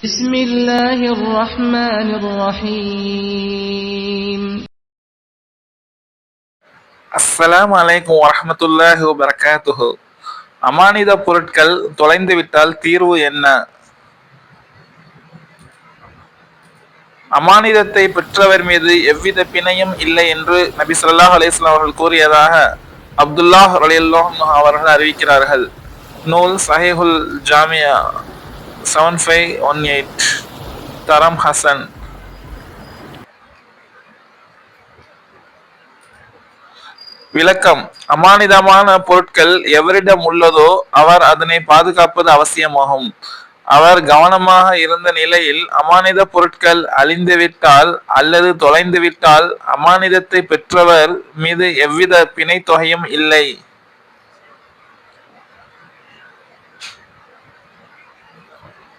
بسم الله الرحمن الرحيم. அஸ்ஸலாமு அலைக்கும் வரஹ்மத்துல்லாஹி வபரகாத்துஹு. அமானித பொருட்கள் தொலைந்துவிட்டால் தீர்வு என்ன? அமானிதத்தை பெற்றவர் மீது எவ்வித பிணையும் இல்லை என்று நபி ஸல்லல்லாஹு அலைஹி வஸல்லம் அவர்கள் கூறியதாக அப்துல்லாஹ் ரலியல்லாஹு அன்ஹு அவர்கள் அறிவிக்கிறார்கள். நூல் சஹீஹுல் ஜாமியா 7518, தரம் ஹசன். விளக்கம்: அமானிதமான பொருட்கள் எவரிடம் உள்ளதோ அவர் அதனை பாதுகாப்பது அவசியமாகும். அவர் கவனமாக இருந்த நிலையில் அமானித பொருட்கள் அழிந்துவிட்டால் அல்லது தொலைந்துவிட்டால் அமானிதத்தை பெற்றவர் மீது எவ்வித பிணை தொகையும் இல்லை.